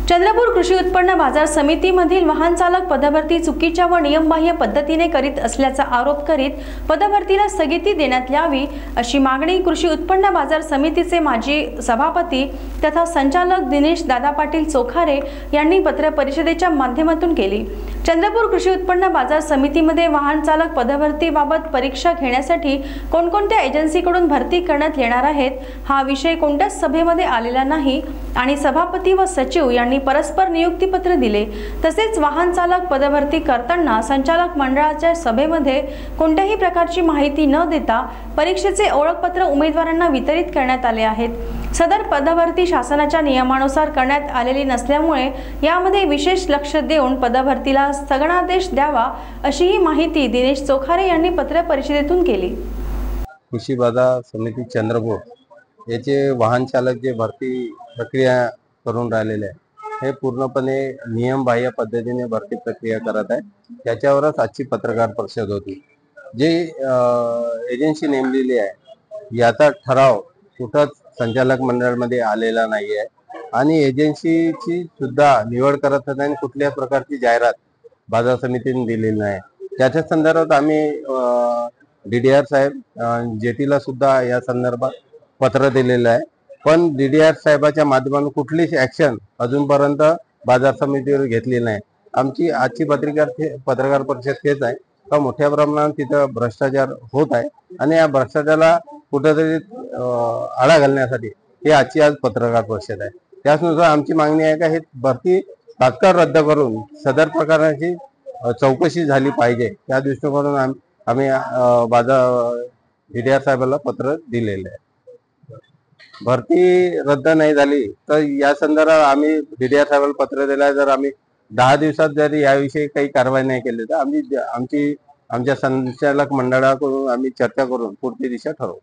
चंद्रपूर कृषी उत्पन्न बाजार समितीमधील वाहन चालक पदभरती चुकीच्या व नियमबाह्य पद्धतीने करीत असल्याचा आरोप करीत पदभरतीला स्थगिती देण्यात यावी अशी मागणी कृषी उत्पन्न बाजार समितीचे माजी सभापती तथा संचालक दिनेश दादा पाटील चोखारे यांनी पत्र परिषदेच्या माध्यमातून केली। चंद्रपूर कृषी उत्पन्न बाजार समितीमध्ये वाहन चालक पदभरतीबाबत परीक्षा घेण्यासाठी कोणकोणत्या एजन्सीकडून भरती करण्यात येणार आहेत हा विषय कोणत्याच सभेमध्ये आलेला नाही आणि सभापती व सचिव यांनी परस्पर नियुक्तीपत्र दिले। तसेच वाहन चालक पदभरती करताना संचालक मंडळाच्या सभेमध्ये कोणत्याही प्रकारची माहिती न देता परीक्षेचे ओळखपत्र उमेदवारांना वितरित करण्यात आले आहेत। सदर पदभरती शासनाच्या नियमानुसार करण्यात आलेली नसल्यामुळे यामध्ये विशेष लक्ष देऊन पदभरतीला स्थगनादेश द्यावा अशी ही माहिती दिनेश चोखारे यांनी पत्र परिषदेतून केली। कृषी बाजार समिती चंद्रपूर याचे वाहन चालक जे भरती प्रक्रिया करून राहिलेले आहे हे पूर्णपणे नियमबाह्य पद्धतीने भरती प्रक्रिया करत आहे। त्याच्यावरच आजची पत्रकार परिषद होती। जे एजन्सी नेमलेली आहे याचा ठराव कुठंच संचालक मंडळामध्ये आलेला नाही आहे आणि एजन्सीची सुद्धा निवड करत नाही, कुठल्या प्रकारची जाहिरात बाजार समितीने दिलेली नाही। त्याच्या संदर्भात आम्ही DDR साहेब जेटीला सुद्धा या संदर्भात पत्र दिलेलं आहे, पण DDR साहेबाच्या माध्यमातून कुठलीच ऍक्शन अजूनपर्यंत बाजार समितीवर घेतली नाही। आमची आजची पत्रकार परिषद हेच आहे का मोठ्या प्रमाणात तिथं भ्रष्टाचार होत आहे आणि या भ्रष्टाचाराला कुठेतरी आळा घालण्यासाठी ही आजची आज पत्रकार परिषद आहे। त्यानुसार आमची मागणी आहे का हे भरती तात्काळ रद्द करून सदर प्रकाराची चौकशी झाली पाहिजे। त्या दृष्टिकोनातून आम्ही DDR साहेबांना पत्र दिलेले आहे। भरती रद्द नाही झाली तर या संदर्भात आम्ही DDR साहेबांना पत्र दिलं आहे। जर आम्ही 10 दिवसात जर याविषयी काही कारवाई नाही केली तर आमच्या संचालक मंडळाकडून आम्ही चर्चा करून पुढची दिशा ठरवू।